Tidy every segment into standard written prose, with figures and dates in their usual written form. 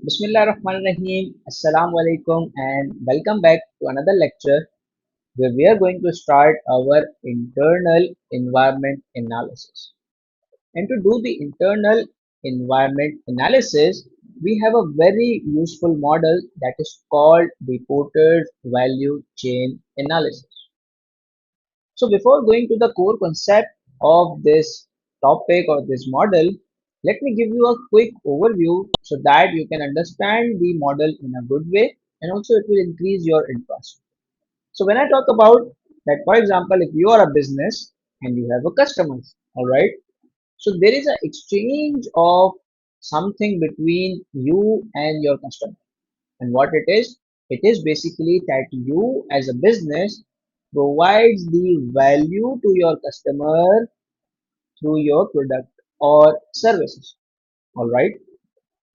Bismillahirrahmanirrahim. Assalamu alaikum and welcome back to another lecture where we are going to start our internal environment analysis. And to do the internal environment analysis, we have a very useful model that is called the Porter's value chain analysis. So before going to the core concept of this topic or this model, let me give you a quick overview so that you can understand the model in a good way and also it will increase your interest. So when I talk about that, for example, if you are a business and you have a customers, all right, so there is an exchange of something between you and your customer. And what it is basically that you as a business provides the value to your customer through your product or services. All right.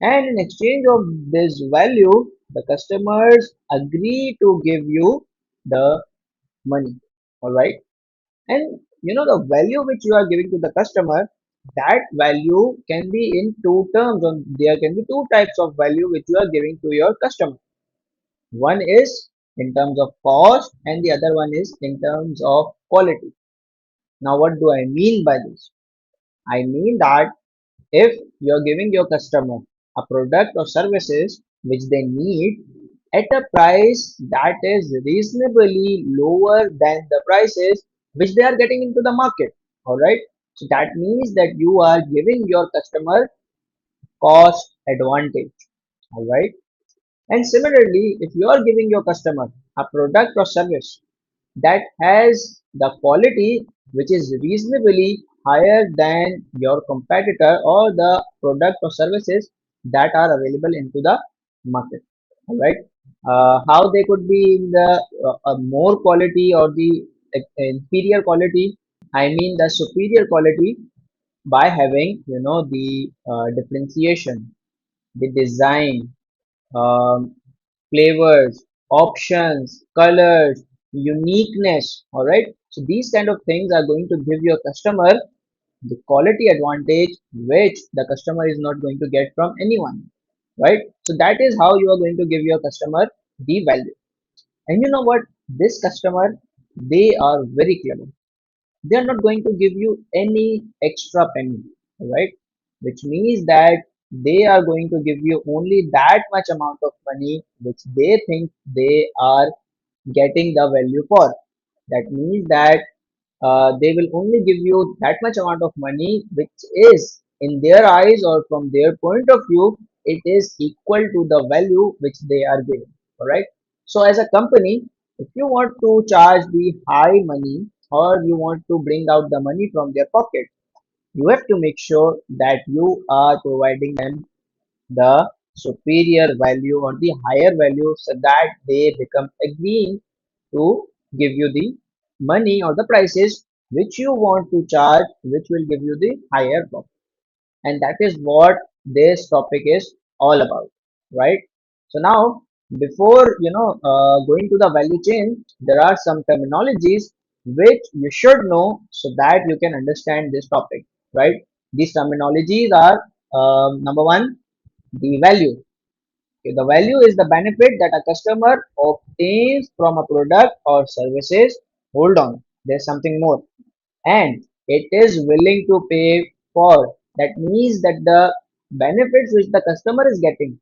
And in exchange of this value, the customers agree to give you the money. All right. And the value which you are giving to the customer, that value can be in two terms, or there can be two types of value which you are giving to your customer. One is in terms of cost and the other one is in terms of quality. Now, what do I mean by this? I mean that if you're giving your customer a product or services which they need at a price that is reasonably lower than the prices which they are getting into the market, all right? So that means that you are giving your customer cost advantage, all right? And similarly, if you are giving your customer a product or service that has the quality which is reasonably higher than your competitor or the product or services that are available into the market, all right? How they could be in the more quality or the inferior quality? I mean the superior quality by having the differentiation, the design, um, flavors, options, colors, uniqueness. All right. So these kind of things are going to give your customer the quality advantage which the customer is not going to get from anyone. Right. So that is how you are going to give your customer the value. And you know what? This customer, they are very clever. They are not going to give you any extra penny, right? Which means that they are going to give you only that much amount of money which they think they are getting the value for. That means that they will only give you that much amount of money which is in their eyes or from their point of view, it is equal to the value which they are giving. All right. So as a company, if you want to charge the high money or you want to bring out the money from their pocket, you have to make sure that you are providing them the superior value or the higher value so that they become agreeing to give you the money or the prices which you want to charge, which will give you the higher profit. And that is what this topic is all about, right? So now, before going to the value chain, there are some terminologies which you should know so that you can understand this topic, right? These terminologies are number one, the value. Okay, the value is the benefit that a customer obtains from a product or services. Hold on, there's something more. And it is willing to pay for. That means that the benefits which the customer is getting,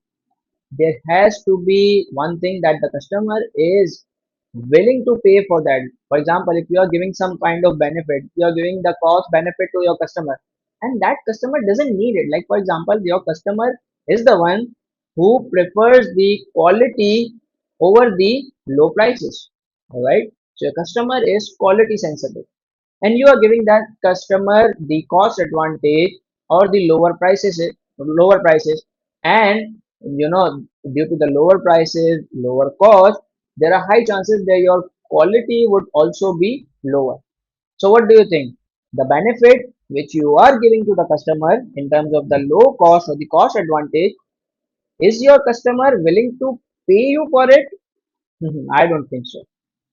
there has to be one thing that the customer is willing to pay for that. For example, if you are giving some kind of benefit, you are giving the cost benefit to your customer, and that customer doesn't need it. Like for example, your customer is the one who prefers the quality over the low prices. All right. So your customer is quality sensitive and you are giving that customer the cost advantage or the lower prices and due to the lower prices, lower cost, there are high chances that your quality would also be lower. So what do you think? The benefit which you are giving to the customer in terms of the low cost or the cost advantage, is your customer willing to pay you for it? I don't think so.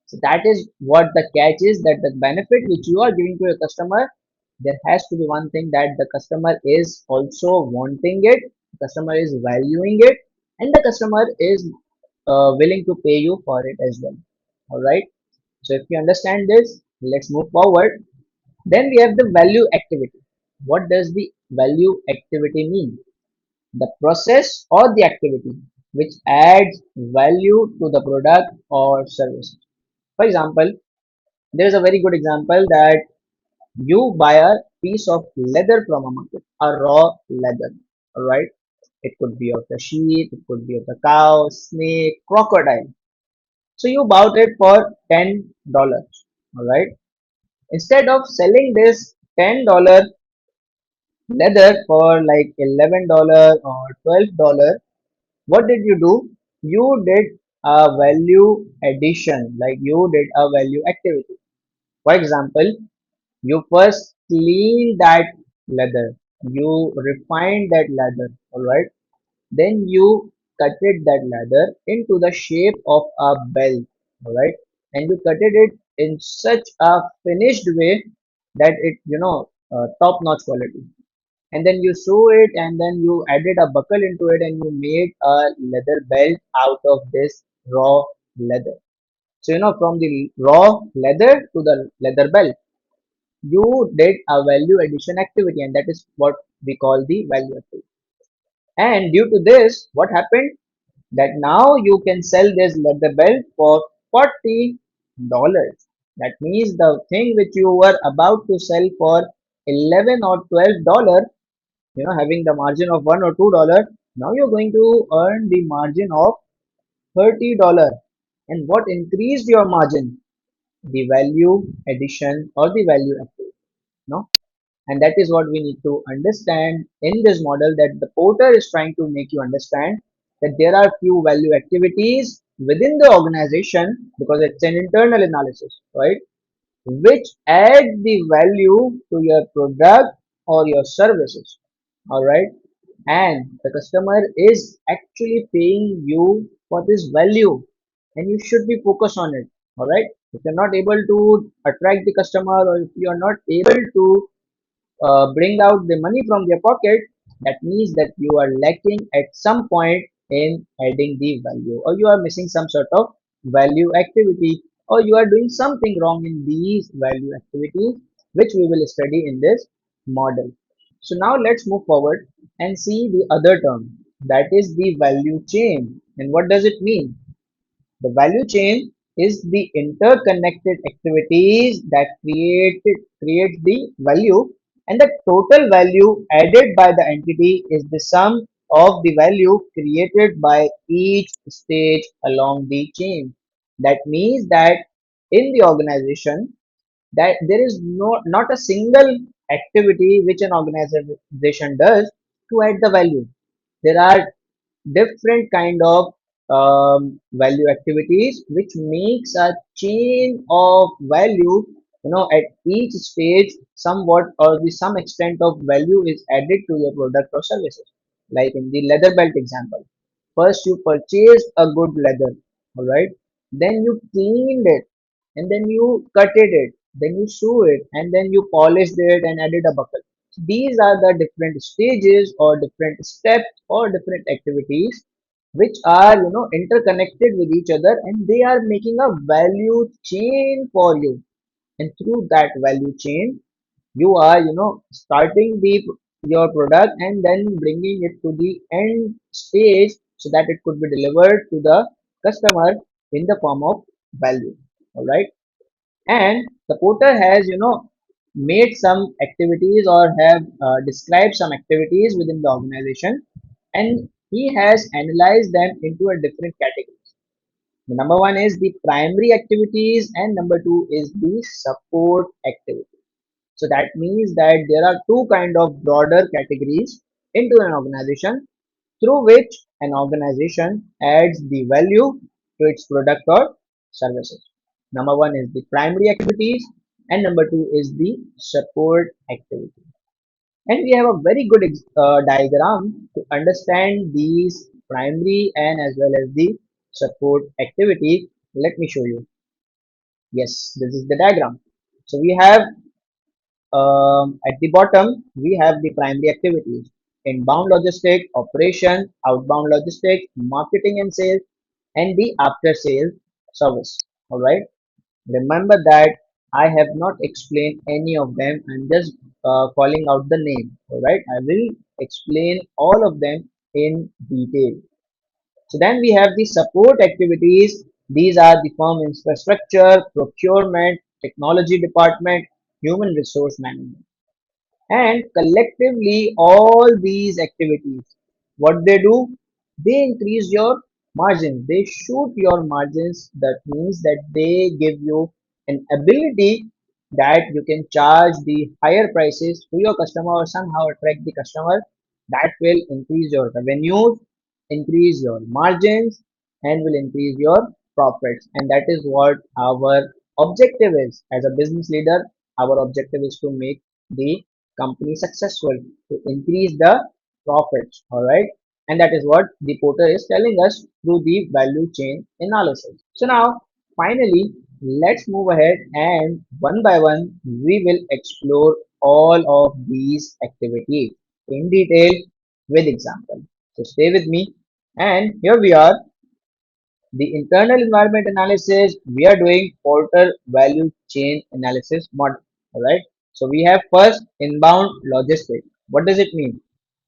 So that is what the catch is, that the benefit which you are giving to your customer, there has to be one thing that the customer is also wanting it, customer is valuing it, and the customer is willing to pay you for it as well. All right. So if you understand this, let's move forward. Then we have the value activity. What does the value activity mean? The process or the activity which adds value to the product or service. For example, there is a very good example that you buy a piece of leather from a market, a raw leather. All right. It could be of the sheep, it could be of the cow, snake, crocodile. So you bought it for $10. All right. Instead of selling this $10 leather for like $11 or $12, what did you do? You did a value addition, like you did a value activity. For example, you first clean that leather, you refine that leather, all right. Then you cutted that leather into the shape of a belt, all right, and you cutted it in such a finished way that it, top notch quality, and then you sew it, and then you added a buckle into it, and you made a leather belt out of this raw leather. So from the raw leather to the leather belt, you did a value addition activity, and that is what we call the value activity. And due to this, what happened, that now you can sell this leather belt for $40. That means the thing which you were about to sell for 11 or $12, having the margin of $1 or $2, now you're going to earn the margin of $30. And what increased your margin? The value addition or the value activity. No? And that is what we need to understand in this model, that the porter is trying to make you understand that there are few value activities within the organization, because it's an internal analysis, right? Which add the value to your product or your services. All right. And the customer is actually paying you for this value, and you should be focused on it. All right. If you're not able to attract the customer, or if you're not able to bring out the money from their pocket, that means that you are lacking at some point in adding the value, or you are missing some sort of value activity, or you are doing something wrong in these value activities, which we will study in this model. So now let's move forward and see the other term, that is the value chain. And what does it mean? The value chain is the interconnected activities that create the value, and the total value added by the entity is the sum of the value created by each stage along the chain. That means that in the organization, that there is not a single activity which an organization does to add the value. There are different kind of value activities which makes a chain of value. At each stage, somewhat or the some extent of value is added to your product or services. Like in the leather belt example, first you purchased a good leather, all right, then you cleaned it, and then you cutted it, then you sew it, and then you polished it and added a buckle. These are the different stages or different steps or different activities which are interconnected with each other, and they are making a value chain for you. And through that value chain, you are starting the your product and then bringing it to the end stage, so that it could be delivered to the customer in the form of value. All right. And the porter has made some activities, or have described some activities within the organization, and he has analyzed them into a different categories. The number one is the primary activities, and number two is the support activities. So that means that there are two kind of broader categories into an organization, through which an organization adds the value to its product or services. Number one is the primary activities, and number two is the support activity. And we have a very good diagram to understand these primary and as well as the support activity. Let me show you. Yes, this is the diagram. So we have at the bottom, we have the primary activities: inbound logistics, operation, outbound logistics, marketing and sales, and the after sales service. All right. Remember that I have not explained any of them. I'm just calling out the name. All right. I will explain all of them in detail. So then we have the support activities. These are the firm infrastructure, procurement, technology department, human resource management. And collectively, all these activities, what they do, they increase your margins. They shoot your margins. That means that they give you an ability that you can charge the higher prices to your customer or somehow attract the customer. That will increase your revenues, increase your margins, and will increase your profits. And that is what our objective is as a business leader. Our objective is to make the company successful, to increase the profits. All right. And that is what the porter is telling us through the value chain analysis. So now finally, let's move ahead and one by one we will explore all of these activities in detail with example. So stay with me, and here we are, the internal environment analysis. We are doing porter value chain analysis model. All right. So we have first inbound logistics. What does it mean?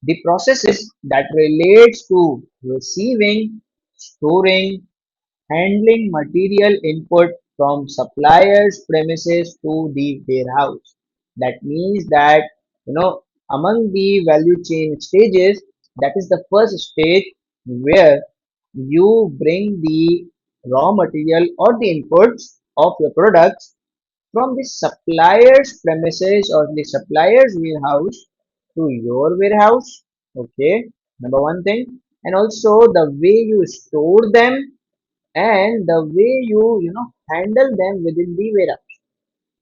The processes that relates to receiving, storing, handling material input from suppliers premises to the warehouse. That means that, you know, among the value chain stages, that is the first stage where you bring the raw material or the inputs of your products from the supplier's premises or the supplier's warehouse to your warehouse. Okay, number one thing. And also the way you store them and the way you handle them within the warehouse.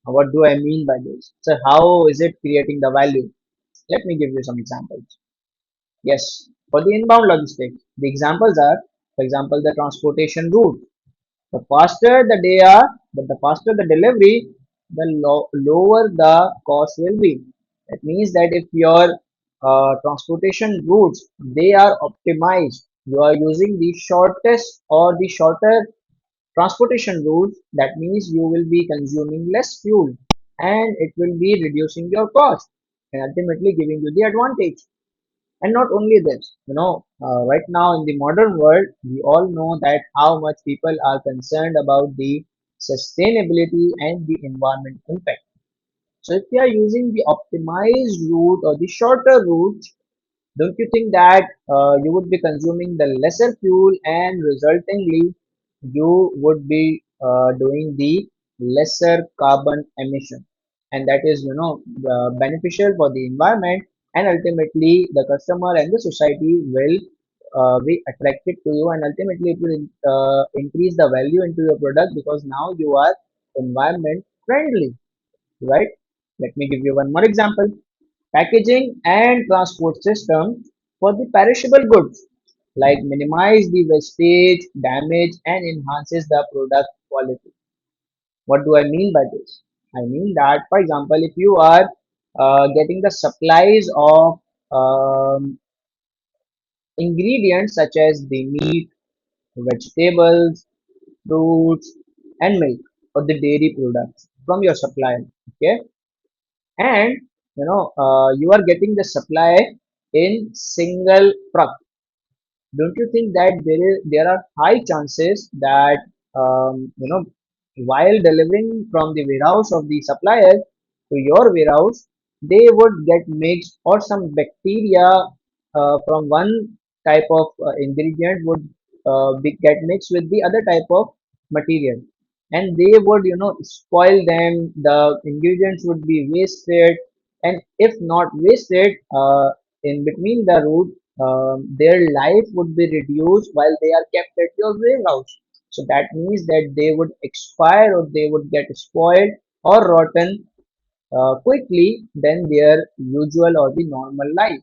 Now, what do I mean by this? So how is it creating the value? Let me give you some examples. Yes, for the inbound logistics, the examples are, for example, the transportation route. The faster the they are, but the faster the delivery, the lower the cost will be. That means that if your transportation routes they are optimized, you are using the shortest or the shorter transportation routes. That means you will be consuming less fuel and it will be reducing your cost and ultimately giving you the advantage. And not only this, right now in the modern world, we all know that how much people are concerned about the sustainability and the environment impact. So if you are using the optimized route or the shorter route, don't you think that you would be consuming the lesser fuel and resultingly you would be doing the lesser carbon emission? And that is, beneficial for the environment, and ultimately the customer and the society will be attracted to you, and ultimately it will increase the value into your product because now you are environment friendly, right? Let me give you one more example: packaging and transport system for the perishable goods, like minimize the wastage, damage, and enhances the product quality. What do I mean by this? I mean that, for example, if you are getting the supplies of ingredients such as the meat, vegetables, fruits, and milk, or the dairy products from your supplier, okay, and you are getting the supply in single truck. Don't you think that there are high chances that while delivering from the warehouse of the supplier to your warehouse, they would get mixed, or some bacteria from one type of ingredient would get mixed with the other type of material, and they would spoil them. The ingredients would be wasted, and if not wasted, in between the route, their life would be reduced while they are kept at your warehouse. So that means that they would expire or they would get spoiled or rotten quickly than their usual or the normal life.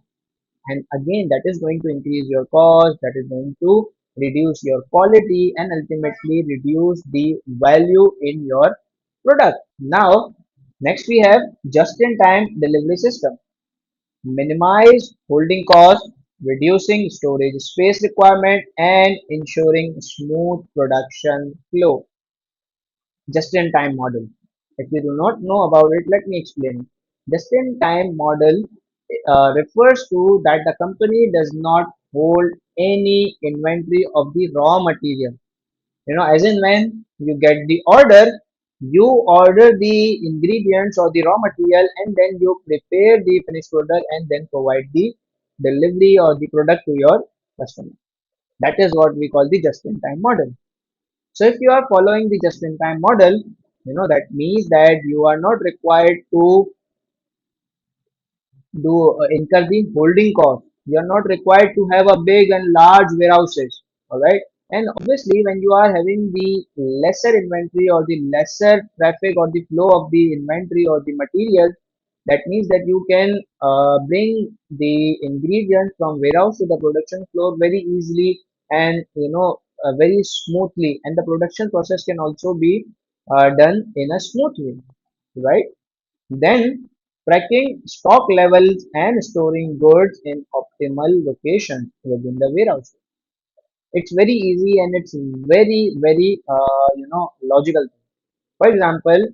And again, that is going to increase your cost, that is going to reduce your quality, and ultimately reduce the value in your product. Now, next we have just-in-time delivery system. Minimize holding costs, reducing storage space requirement, and ensuring smooth production flow. Just-in-time model. If you do not know about it, let me explain. Just-in-time model refers to that the company does not hold any inventory of the raw material. As in when you get the order, you order the ingredients or the raw material and then you prepare the finished product and then provide the delivery or the product to your customer. That is what we call the just-in-time model. So if you are following the just-in-time model, that means that you are not required to do incur the holding cost. You are not required to have a big and large warehouses. All right. And obviously, when you are having the lesser inventory or the lesser traffic or the flow of the inventory or the material, that means that you can bring the ingredients from warehouse to the production floor very easily and very smoothly. And the production process can also be done in a smooth way, right? Then tracking stock levels and storing goods in optimal locations within the warehouse. It's very easy and it's very logical. For example,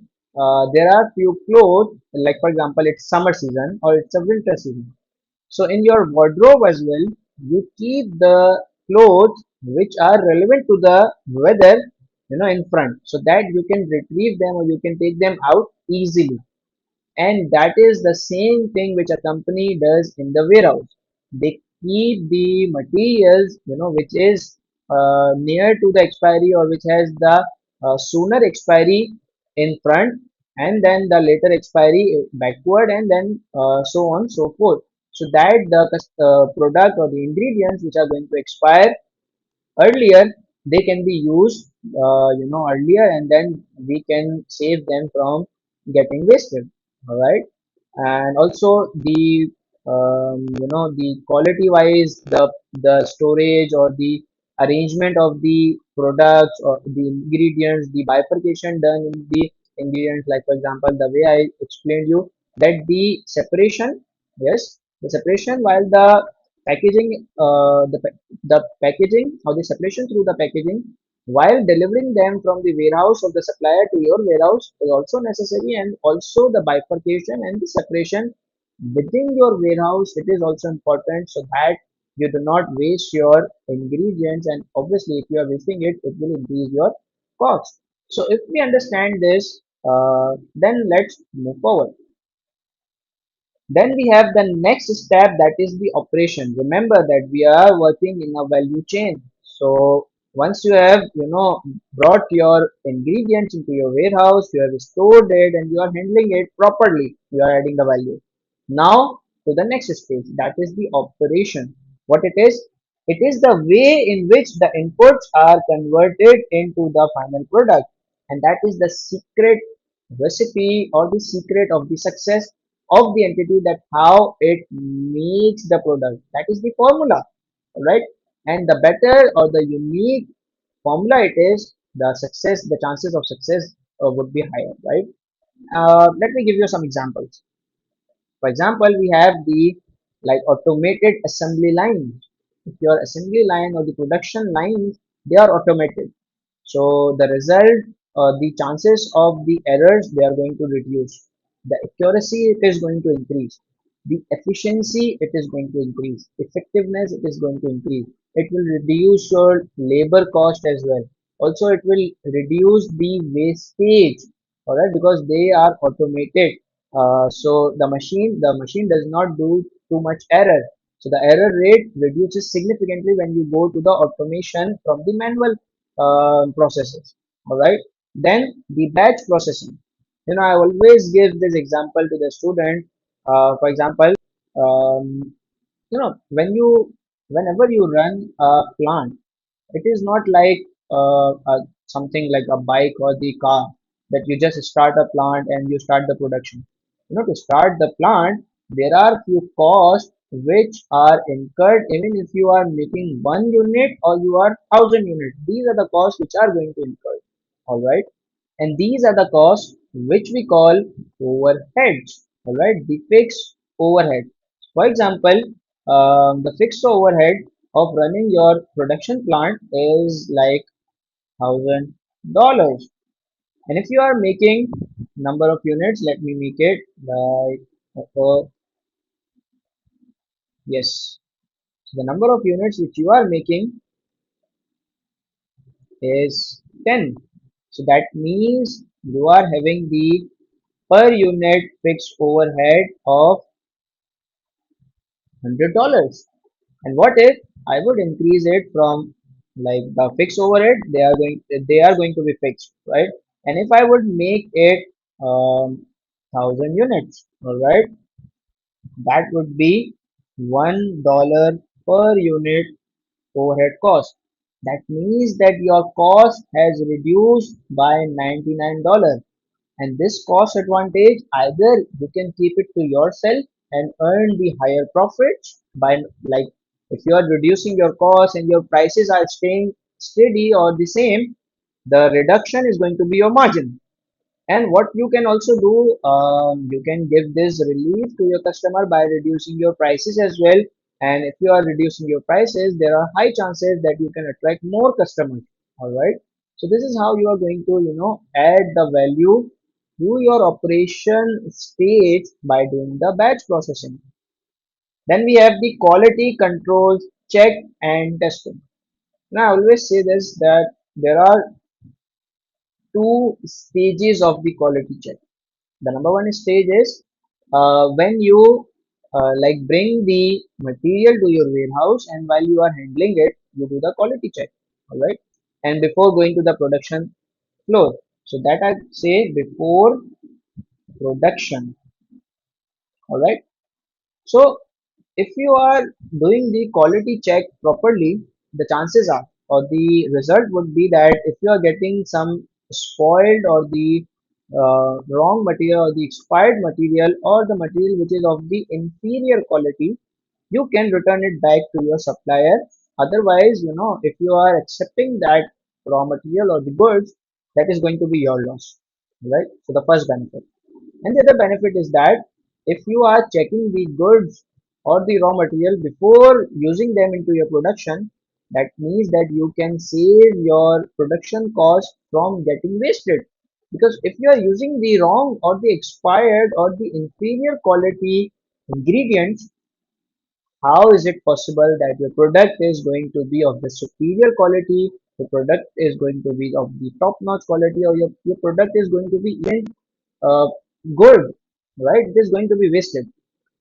there are few clothes like for example it's summer season or it's a winter season. So in your wardrobe as well, you keep the clothes which are relevant to the weather, in front, so that you can retrieve them or you can take them out easily. And that is the same thing which a company does in the warehouse. They keep the materials, which is near to the expiry or which has the sooner expiry in front and then the later expiry backward and then so on so forth. So that the product or the ingredients which are going to expire earlier, they can be used earlier and then we can save them from getting wasted. All right. And also the quality wise, the storage or the arrangement of the products or the ingredients, the bifurcation done in the ingredients, like for example the way I explained you, that the separation, yes, the separation while the packaging, the packaging or the separation through the packaging while delivering them from the warehouse of the supplier to your warehouse is also necessary, and also the bifurcation and the separation within your warehouse, it is also important, so that you do not waste your ingredients, and obviously if you are wasting it, it will increase your cost. So if we understand this, then let's move forward. Then we have the next step, that is the operation. Remember that we are working in a value chain. So once you have brought your ingredients into your warehouse, you have stored it and you are handling it properly, you are adding the value. Now to the next stage, that is the operation. What it is? It is the way in which the inputs are converted into the final product, and that is the secret recipe or the secret of the success of the entity, that how it makes the product. That is the formula, right? And the better or the unique formula it is, the success, the chances of success would be higher, right? Let me give you some examples. For example, we have the like automated assembly lines. If your assembly line or the production lines, they are automated, so the result, the chances of the errors, they are going to reduce. The accuracy, it is going to increase. The efficiency, it is going to increase. Effectiveness, it is going to increase. It will reduce your labor cost as well. Also, it will reduce the wastage. All right, because they are automated. So the machine does not do too much error. So the error rate reduces significantly when you go to the automation from the manual processes. All right. Then the batch processing. I always give this example to the student. For example, um, whenever you run a plant, it is not like something like a bike or the car, that you just start a plant and you start the production. To start the plant, there are few costs which are incurred even if you are making 1 unit or you are 1,000 units. These are the costs which are going to incur. All right. And these are the costs which we call overheads. All right, the fixed overhead. For example, the fixed overhead of running your production plant is like $1,000. And if you are making number of units, let me make it like yes. So the number of units which you are making is 10. So that means you are having the per unit fixed overhead of $100. And what if I would increase it from like the fixed overhead, they are going to be fixed, right? And if I would make it 1,000 units, all right, that would be $1 per unit overhead cost. That means that your cost has reduced by $99. And this cost advantage, either you can keep it to yourself and earn the higher profits by like if you are reducing your cost and your prices are staying steady or the same, the reduction is going to be your margin. And what you can also do, you can give this relief to your customer by reducing your prices as well. And if you are reducing your prices, there are high chances that you can attract more customers. All right. So this is how you are going to, add the value to your operation stage by doing the batch processing. Then we have the quality controls, check and testing. Now I always say this that there are two stages of the quality check. The number one stage is when you like bring the material to your warehouse, and while you are handling it, you do the quality check. All right. And before going to the production floor. So that I say before production. All right. So if you are doing the quality check properly, the chances are, or the result would be that if you are getting some spoiled or the wrong material or the expired material or the material which is of the inferior quality, you can return it back to your supplier. Otherwise, if you are accepting that raw material or the goods, that is going to be your loss, right? So the first benefit. And the other benefit is that if you are checking the goods or the raw material before using them into your production, that means that you can save your production cost from getting wasted. Because if you are using the wrong or the expired or the inferior quality ingredients, how is it possible that your product is going to be of the superior quality, the product is going to be of the top notch quality, or your product is going to be even uh, good, right? It is going to be wasted.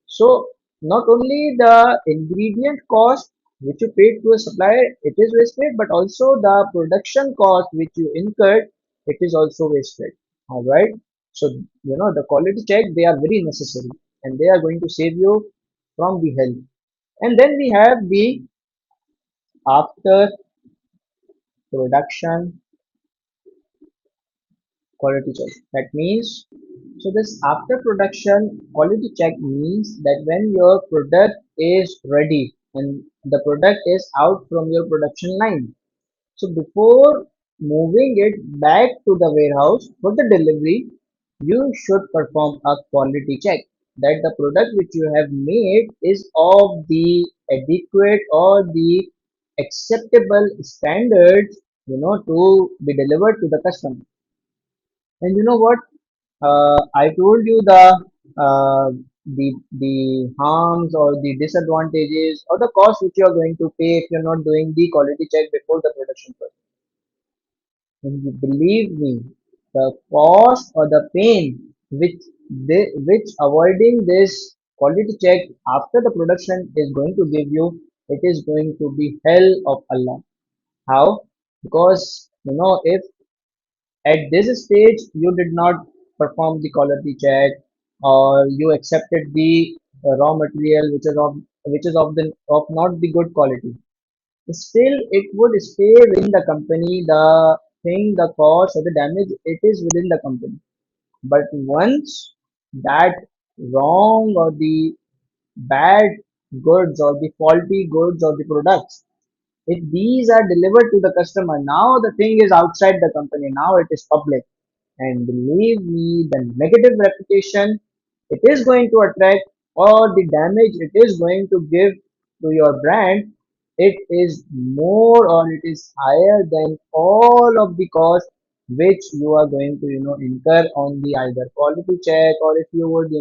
So not only the ingredient cost which you paid to a supplier, it is wasted, but also the production cost which you incurred, it is also wasted. All right. So the quality check, they are very necessary, and they are going to save you from the hell. And then we have the after production quality check. That means, so this after production quality check means that when your product is ready and the product is out from your production line. So before moving it back to the warehouse for the delivery, you should perform a quality check that the product which you have made is of the adequate or the acceptable standards, to be delivered to the customer. And you know what? I told you uh, the harms or the disadvantages or the cost which you are going to pay if you're not doing the quality check before the production process. And you believe me, the cost or the pain which avoiding this quality check after the production is going to give you, it is going to be hell of Allah. How? Because if at this stage you did not perform the quality check, or you accepted the raw material which is of the of not the good quality, still it would stay within the company. The thing, the cost or the damage, it is within the company. But once that wrong or the bad goods or the faulty goods or the products, if these are delivered to the customer, now the thing is outside the company, now it is public. And believe me, the negative reputation it is going to attract or the damage it is going to give to your brand, it is more or it is higher than all of the cost which you are going to incur on the either quality check or if you would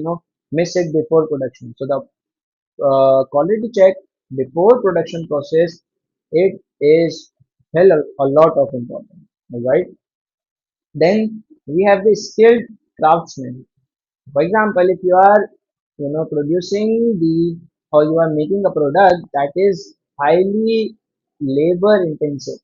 miss it before production. So the quality check before production process, it is hell a lot of important. All right. Then we have the skilled craftsmen. For example, if you are producing the or you are making a product that is highly labor intensive,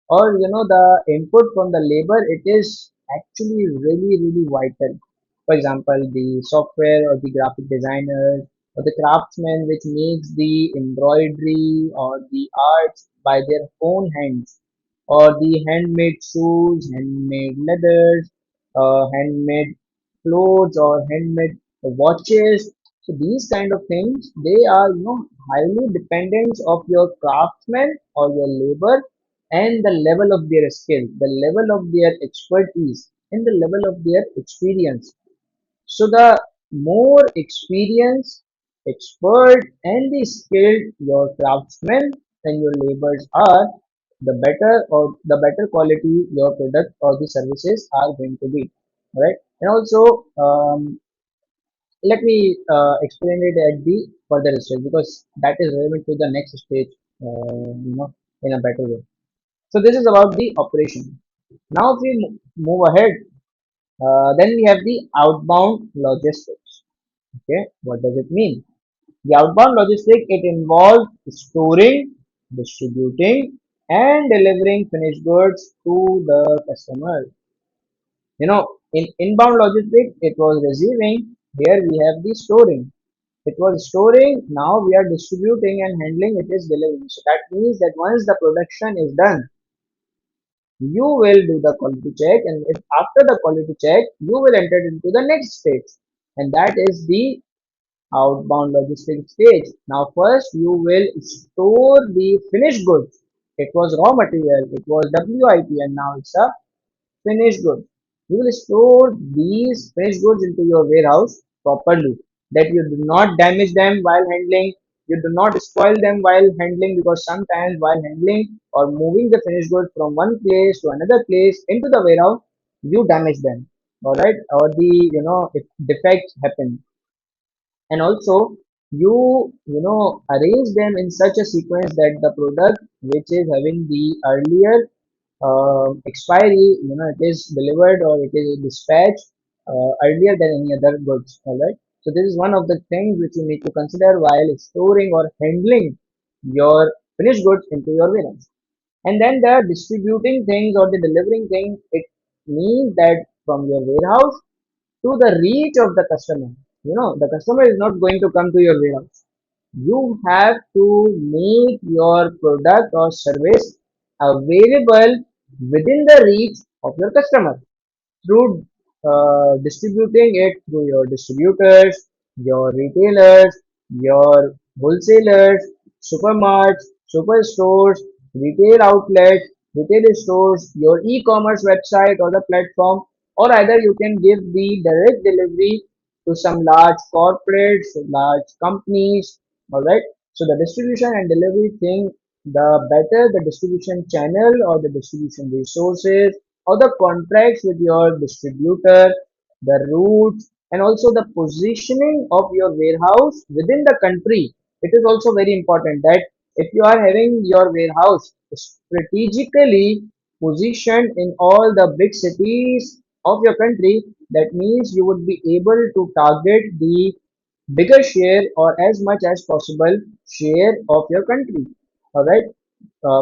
or the input from the labor, it is actually really vital. For example, the software or the graphic designer or the craftsman which makes the embroidery or the arts by their own hands, or the handmade shoes, handmade leathers, handmade clothes or handmade watches. So these kind of things, they are highly dependent of your craftsman or your labor and the level of their skill, the level of their expertise, and the level of their experience. So the more experienced, expert, and the skilled your craftsmen and your laborers are, the better quality your product or the services are going to be. Right? And also, let me explain it at the further stage because that is relevant to the next stage, in a better way. So this is about the operation. Now, if we move ahead, then we have the outbound logistics. Okay, what does it mean? The outbound logistics it involves storing, distributing, and delivering finished goods to the customer. In inbound logistics, it was receiving. Here we have the storing. It was storing. Now we are distributing and handling. It is delivering. So that means that once the production is done, you will do the quality check, and if after the quality check, you will enter into the next stage, and that is the outbound logistics stage. Now, first you will store the finished goods. It was raw material, it was WIP, and now it's a finished goods. You will store these finished goods into your warehouse properly, that you do not damage them while handling, you do not spoil them while handling, because sometimes while handling or moving the finished goods from one place to another place into the warehouse, you damage them. All right, or the if defects happen, and also you arrange them in such a sequence that the product which is having the earlier expiry, it is delivered or it is dispatched earlier than any other goods. All right, so this is one of the things which you need to consider while storing or handling your finished goods into your warehouse. And then the distributing things or the delivering things, it means that from your warehouse to the reach of the customer. The customer is not going to come to your warehouse. You have to make your product or service available within the reach of your customer through distributing it through your distributors, your retailers, your wholesalers, supermarts, superstores, retail outlets, retail stores, your e-commerce website or the platform, or either you can give the direct delivery to some large corporates, large companies. All right. So the distribution and delivery thing, the better the distribution channel or the distribution resources or the contracts with your distributor, the routes, and also the positioning of your warehouse within the country. It is also very important that if you are having your warehouse strategically positioned in all the big cities of your country, that means you would be able to target the bigger share or as much as possible share of your country. All right,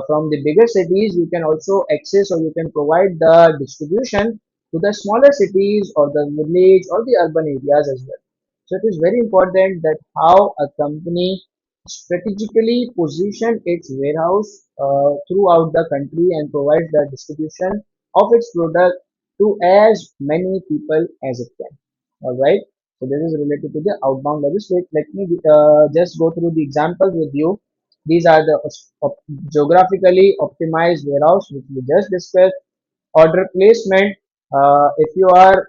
from the bigger cities, you can also access or you can provide the distribution to the smaller cities or the village or the urban areas as well. So it is very important that how a company strategically position its warehouse throughout the country and provides the distribution of its product to as many people as it can. All right. So this is related to the outbound logistics. Let me just go through the examples with you. These are the geographically optimized warehouse which we just discussed. Order placement. If you are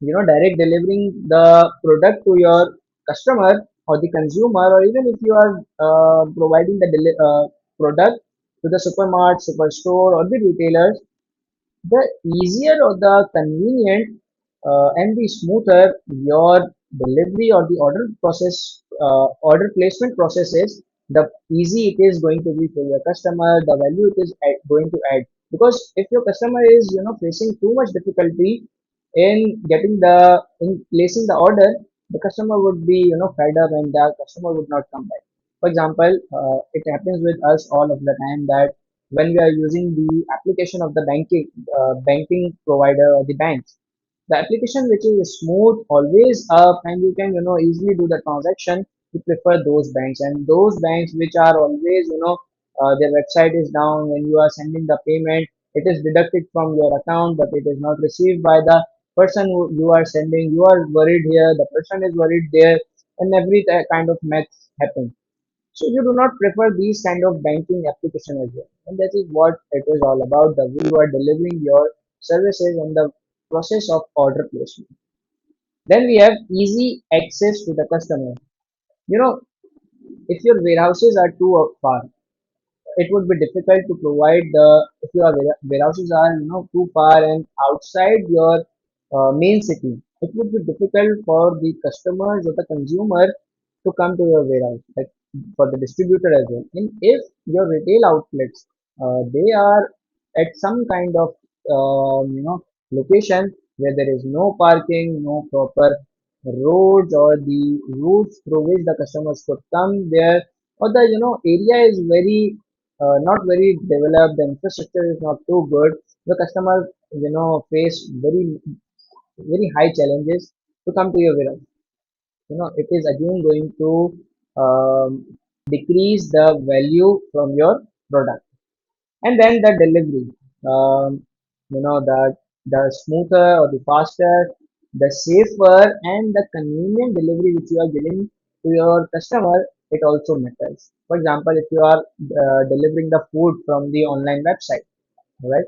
direct delivering the product to your customer or the consumer, or even if you are providing the product to the supermart, superstore, or the retailers, the easier or the convenient and the smoother your delivery or the order placement process is, the easy it is going to be for your customer, the value it is going to add. Because if your customer is facing too much difficulty in in placing the order, the customer would be fed up, and the customer would not come back. For example, it happens with us all of the time that when we are using the application of the banking provider or the banks, the application which is smooth, always up, and you can easily do the transaction, you prefer those banks. And those banks which are always their website is down, when you are sending the payment, it is deducted from your account, but it is not received by the person who you are sending. You are worried here, the person is worried there, and every kind of mess happens. So you do not prefer these kind of banking application as well. And that is what it is all about, the way you are delivering your services and the process of order placement. Then we have easy access to the customer. You know, if your warehouses are too far, it would be difficult to provide the, if your warehouses are too far and outside your main city, it would be difficult for the customers or the consumer to come to your warehouse, like for the distributor as well. And if your retail outlets, they are at some kind of location where there is no parking, no proper roads or the routes through which the customers could come there, or the area is very not very developed, the infrastructure is not too good, the customer face very high challenges to come to your warehouse. It is again going to um, decrease the value from your product. And then the delivery, um, the smoother or the faster, the safer and the convenient delivery which you are giving to your customer, it also matters. For example, if you are delivering the food from the online website, right?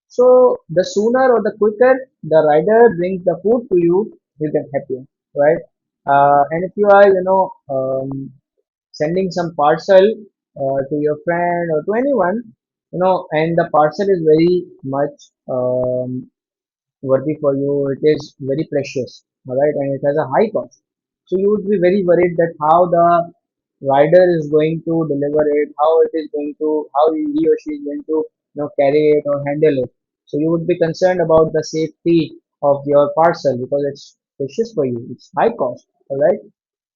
So the sooner or the quicker the rider brings the food to you, you get happier, right? And if you are sending some parcel to your friend or to anyone, and the parcel is very much worthy for you, it is very precious, all right, and it has a high cost. So you would be very worried that how the rider is going to deliver it, how it is going to, how he or she is going to carry it or handle it. So you would be concerned about the safety of your parcel because it's precious for you, it's high cost, all right.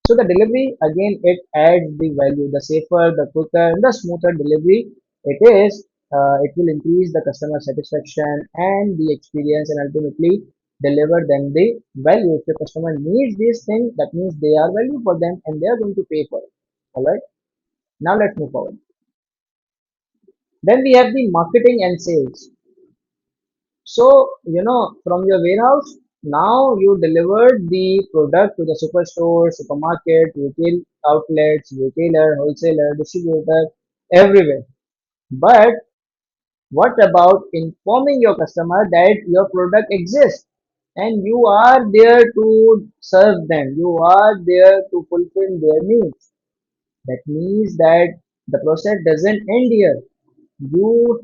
So the delivery again, it adds the value. The safer, the quicker, and the smoother delivery it is, it will increase the customer satisfaction and the experience, and ultimately deliver them the value. If the customer needs these things, that means they are value for them, and they are going to pay for it. All right. Now let's move forward. Then we have the marketing and sales. So, from your warehouse, now you delivered the product to the superstore, supermarket, retail outlets, retailer, wholesaler, distributor, everywhere. But what about informing your customer that your product exists and you are there to serve them? You are there to fulfill their needs. That means that the process doesn't end here. You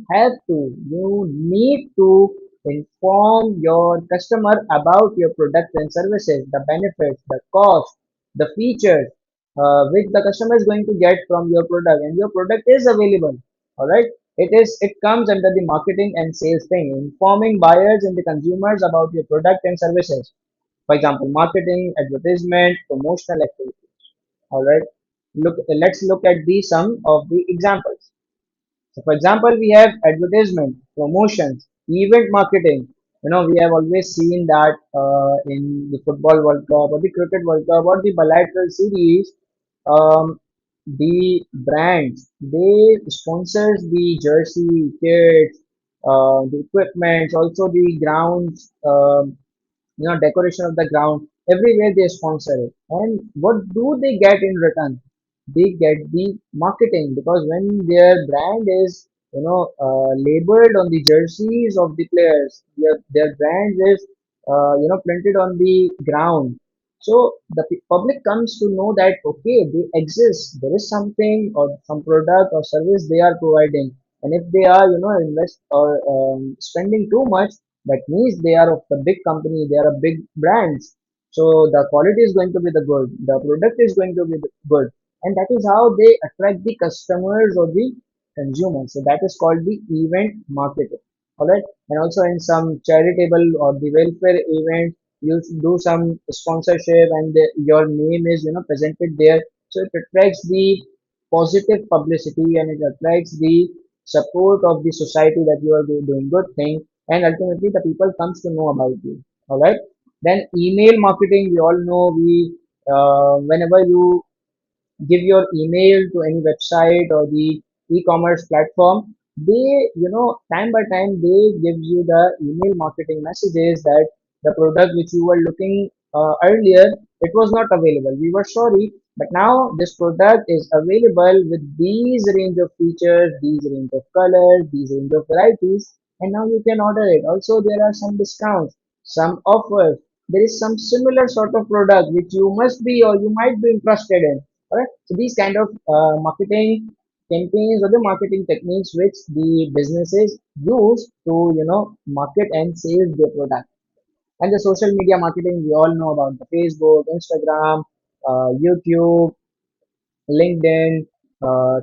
need to inform your customer about your products and services, the benefits, the cost, the features which the customer is going to get from your product, and your product is available. All right. It comes under the marketing and sales thing, informing buyers and the consumers about your product and services. For example, marketing, advertisement, promotional activities. All right. Let's look at the some of the examples. So, for example, we have advertisement, promotions, event marketing. We have always seen that in the football World Cup or the cricket World Cup or the bilateral series, um, the brands they sponsors the jersey, kits, the equipment, also the grounds. Decoration of the ground, everywhere they sponsor it. And what do they get in return? They get the marketing, because when their brand is labeled on the jerseys of the players. Their brand is printed on the ground. So the public comes to know that okay, they exist. There is something or some product or service they are providing, and if they are invest or spending too much, that means they are of the big company. They are a big brands. So the quality is going to be the good. The product is going to be the good, and that is how they attract the customers or the consumers. So that is called the event marketing. All right, and also in some charitable or the welfare event, you do some sponsorship, and your name is presented there. So it attracts the positive publicity, and it attracts the support of the society that you are doing good thing, and ultimately the people comes to know about you. All right. Then email marketing, we all know we whenever you give your email to any website or the e-commerce platform, they time by time they gives you the email marketing messages that the product which you were looking earlier, it was not available, we were sorry, but now this product is available with these range of features, these range of colors, these range of varieties, and now you can order it. Also there are some discounts, some offers, there is some similar sort of product which you must be or you might be interested in. Alright, so these kind of marketing campaigns or the marketing techniques which the businesses use to market and sell their product. And the social media marketing, we all know about the Facebook, Instagram, YouTube, LinkedIn,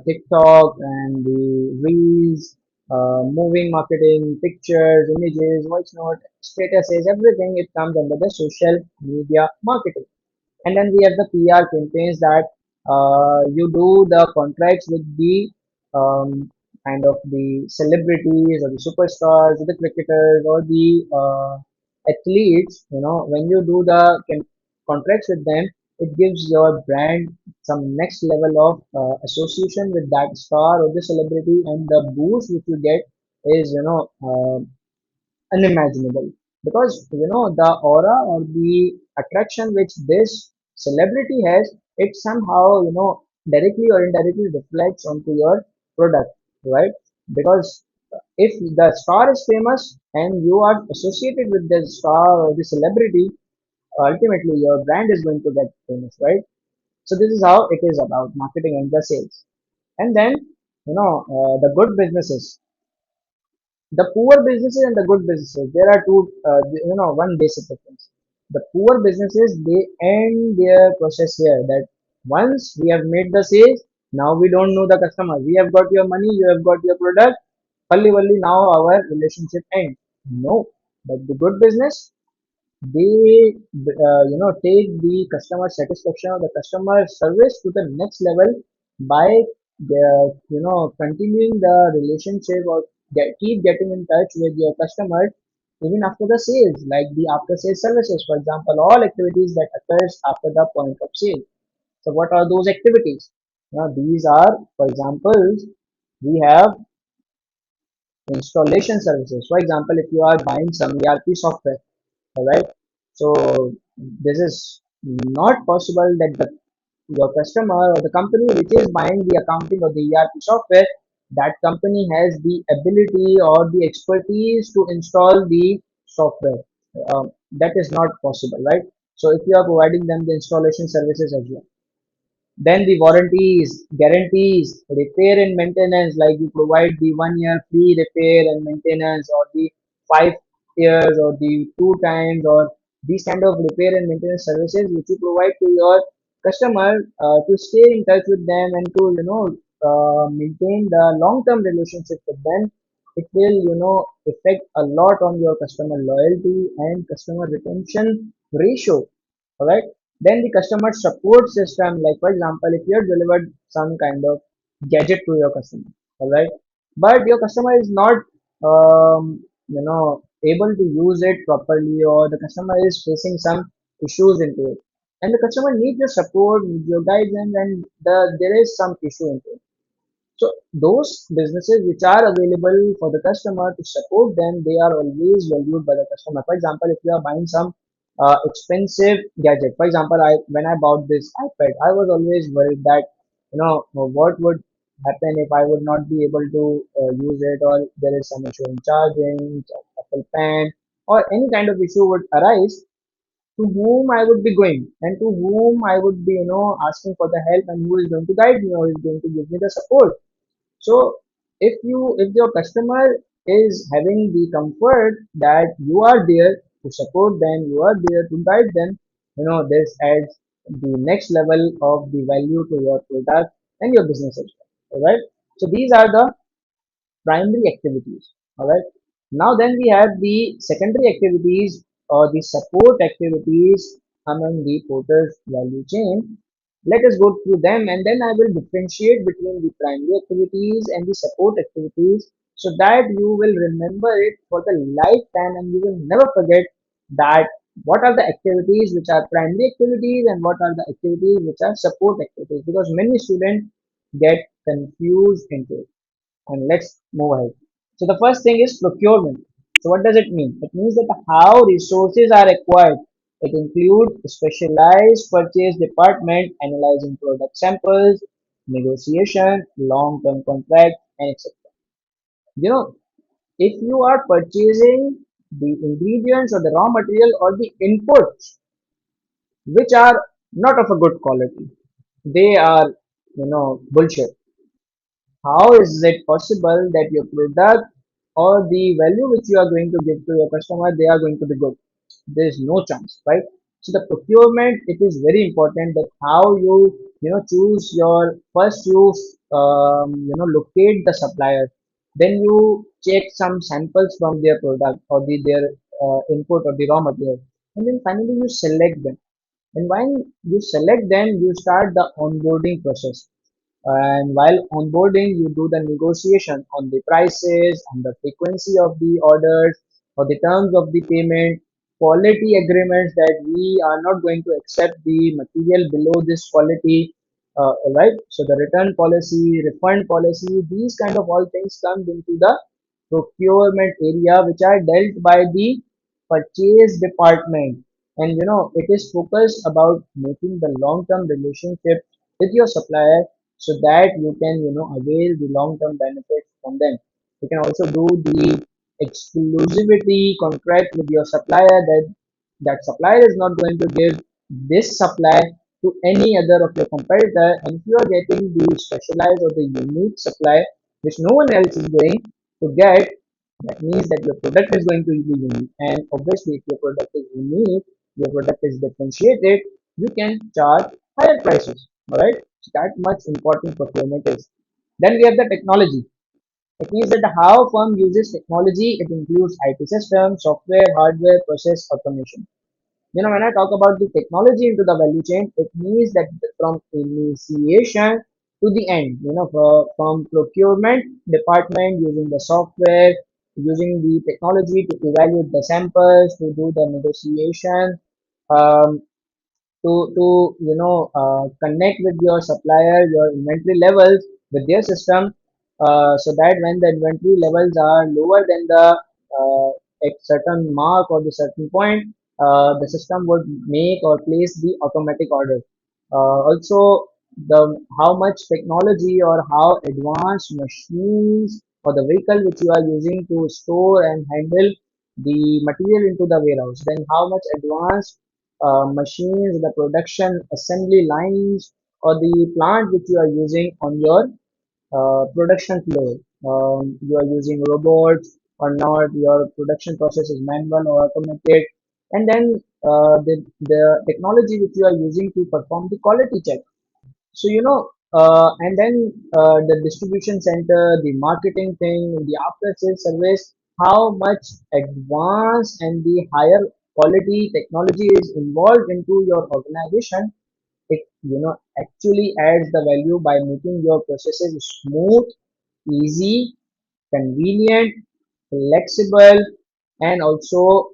TikTok, and the Reels, moving marketing, pictures, images, voice note, statuses, everything. It comes under the social media marketing. And then we have the PR campaigns that you do the contracts with the kind of the celebrities or the superstars or the cricketers or the athletes. When you do the contracts with them, it gives your brand some next level of association with that star or the celebrity, and the boost which you get is unimaginable, because the aura or the attraction which this celebrity has, it somehow directly or indirectly reflects onto your product, right? Because if the star is famous and you are associated with the star or the celebrity, ultimately your brand is going to get famous, right? So this is how it is about marketing and the sales. And then the good businesses, the poor businesses and the good businesses, there are two one basic difference. The poor businesses, they end their process here, that once we have made the sales, now we don't know the customer, we have got your money, you have got your product, only now our relationship ends. No, but the good business, they take the customer satisfaction or the customer service to the next level by continuing the relationship or keep getting in touch with your customers even after the sales, like the after sales services, for example, all activities that occurs after the point of sale. So what are those activities? Now these are, for examples, we have installation services. For example, if you are buying some ERP software, all right, so this is not possible that your customer or the company which is buying the accounting or the ERP software, that company has the ability or the expertise to install the software. That is not possible, right? So if you are providing them the installation services as well, then the warranties, guarantees, repair and maintenance, like you provide the 1 year free repair and maintenance, or the 5 years, or the 2 times, or these kind of repair and maintenance services which you provide to your customer to stay in touch with them and to maintain the long-term relationship with them. It will affect a lot on your customer loyalty and customer retention ratio. All right, then the customer support system, like for example, if you have delivered some kind of gadget to your customer, all right, but your customer is not able to use it properly, or the customer is facing some issues into it, and the customer needs your support, needs your guidance, and there is some issue into it. So those businesses which are available for the customer to support them, they are always valued by the customer. For example, if you are buying some expensive gadget, for example, I when I bought this iPad, I was always worried that what would happen if I would not be able to use it, or there is some issue in charging, Apple Pen, or any kind of issue would arise, to whom I would be going and to whom I would be, asking for the help, and who is going to guide me or is going to give me the support. So if your customer is having the comfort that you are there to support them, you are there to guide them, this adds the next level of the value to your product and your business as well. All right. So these are the primary activities. All right. Now then we have the secondary activities or the support activities among the porter's value chain. Let us go through them, and then I will differentiate between the primary activities and the support activities, so that you will remember it for the lifetime and you will never forget that what are the activities which are primary activities and what are the activities which are support activities, because many students get confused into it. And let's move ahead. So the first thing is procurement. So what does it mean? It means that how resources are acquired. It includes specialized purchase department analyzing product samples, negotiation, long-term contract, and etc. You know, if you are purchasing the ingredients or the raw material or the inputs which are not of a good quality, they are, bullshit. How is it possible that your product or the value which you are going to give to your customer, they are going to be good? There is no chance, right? So the procurement, it is very important that how choose your first, you locate the supplier, then you check some samples from their product or their input or the raw material, and then finally you select them. And when you select them, you start the onboarding process. And while onboarding, you do the negotiation on the prices, on the frequency of the orders, or the terms of the payment, quality agreements that we are not going to accept the material below this quality, right? So the return policy, refund policy, these kind of all things come into the procurement area, which are dealt by the purchase department. And it is focused about making the long-term relationship with your supplier, so that you can avail the long-term benefits from them. You can also do the exclusivity contract with your supplier, that supplier is not going to give this supply to any other of your competitor, and if you are getting the specialized or the unique supply which no one else is going to get, that means that your product is going to be unique. And obviously, if your product is unique, your product is differentiated, you can charge higher prices. All right, so that much important procurement is. Then we have the technology. It means that how firm uses technology. It includes IT systems, software, hardware, process automation. When I talk about the technology into the value chain, it means that from initiation to the end, from procurement department using the software, using the technology to evaluate the samples, to do the negotiation, um, to connect with your supplier, your inventory levels with their system, so that when the inventory levels are lower than the a certain mark or the certain point, the system would make or place the automatic order. Also, the how much technology or how advanced machines or the vehicle which you are using to store and handle the material into the warehouse, then how much advanced machines, the production assembly lines, or the plant which you are using on your production floor. You are using robots or not, your production process is manual or automated, and then the technology which you are using to perform the quality check. So, and then the distribution center, the marketing thing, the after sales service, how much advanced and the higher quality technology is involved into your organization. It, actually adds the value by making your processes smooth, easy, convenient, flexible, and also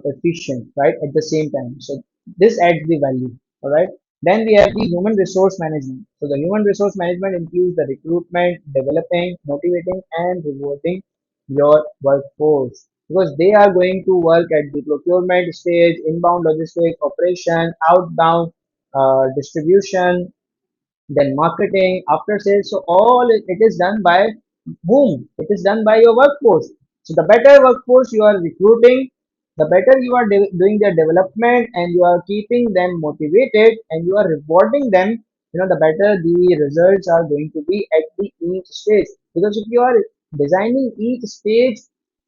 efficient, right? At the same time. So this adds the value, all right? Then we have the human resource management. So the human resource management includes the recruitment, developing, motivating, and rewarding your workforce, because they are going to work at the procurement stage, inbound logistics, operation, outbound distribution, then marketing, after sales. So all it is done by whom? It is done by your workforce. So the better workforce you are recruiting, the better you are doing their development and you are keeping them motivated and you are rewarding them, the better the results are going to be at the each stage. Because if you are designing each stage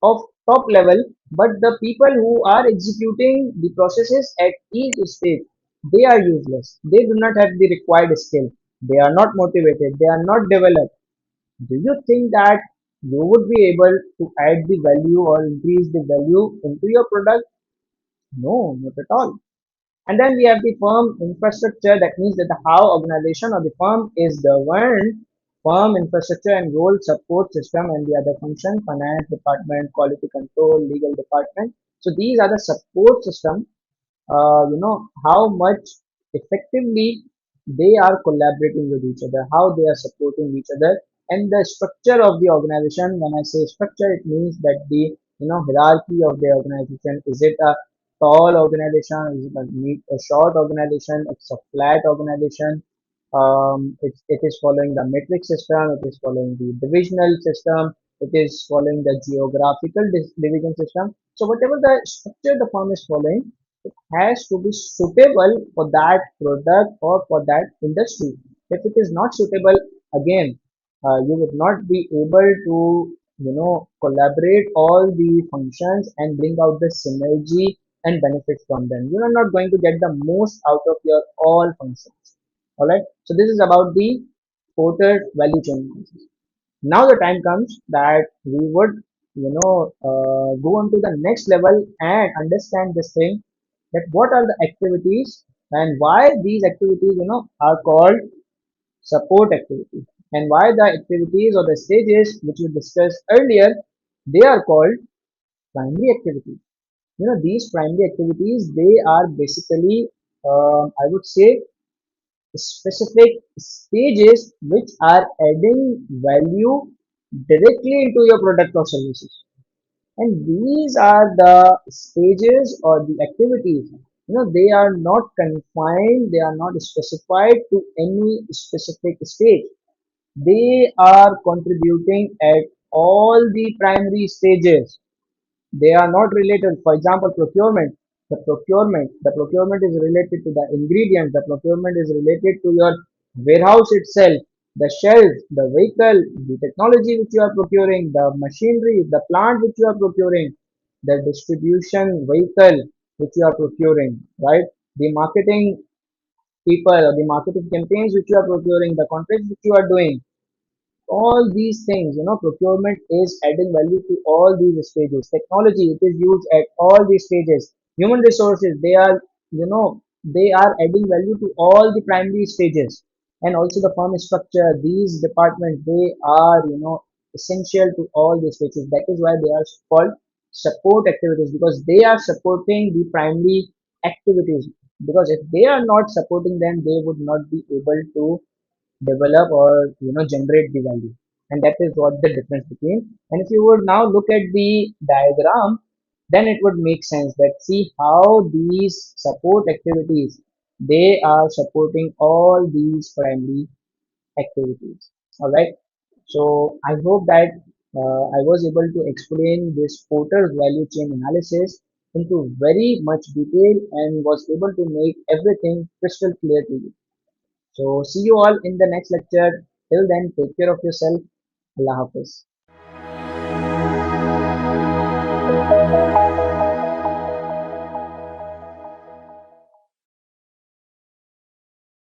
of top level, but the people who are executing the processes at each stage, they are useless. They do not have the required skill. They are not motivated. They are not developed. Do you think that you would be able to add the value or increase the value into your product? No, not at all. And then we have the firm infrastructure. That means that the how organization of the firm is governed, firm infrastructure and role support system and the other function, finance department, quality control, legal department. So these are the support system, how much effectively they are collaborating with each other, how they are supporting each other, and the structure of the organization. When I say structure, it means that the hierarchy of the organization. Is it a tall organization? Is it a short organization? It's a flat organization. It is following the metric system. It is following the divisional system. It is following the geographical division system. So whatever the structure the firm is following, has to be suitable for that product or for that industry. If it is not suitable, again, you would not be able to, collaborate all the functions and bring out the synergy and benefits from them. You are not going to get the most out of your all functions. All right. So this is about the porter value chain analysis. Now the time comes that we would, go on to the next level and understand this thing, that what are the activities and why these activities, are called support activities, and why the activities or the stages which we discussed earlier, they are called primary activities. These primary activities, they are basically, I would say, specific stages which are adding value directly into your product or services. And these are the stages or the activities. They are not confined, they are not specified to any specific stage. They are contributing at all the primary stages. They are not related. For example, procurement. The procurement is related to the ingredients. The procurement is related to your warehouse itself, the shelves, the vehicle, the technology which you are procuring, the machinery, the plant which you are procuring, the distribution vehicle which you are procuring, right? The marketing people or the marketing campaigns which you are procuring, the contracts which you are doing, all these things, procurement is adding value to all these stages. Technology, it is used at all these stages. Human resources, they are adding value to all the primary stages. And also the firm structure, these departments, they are, essential to all these stages. That is why they are called support activities, because they are supporting the primary activities. Because if they are not supporting them, they would not be able to develop or generate the value. And that is what the difference between. And if you would now look at the diagram, then it would make sense that see how these support activities, they are supporting all these primary activities. All right. So I hope that I was able to explain this porter's value chain analysis into very much detail and was able to make everything crystal clear to you. So see you all in the next lecture. Till then, take care of yourself. Allah Hafiz.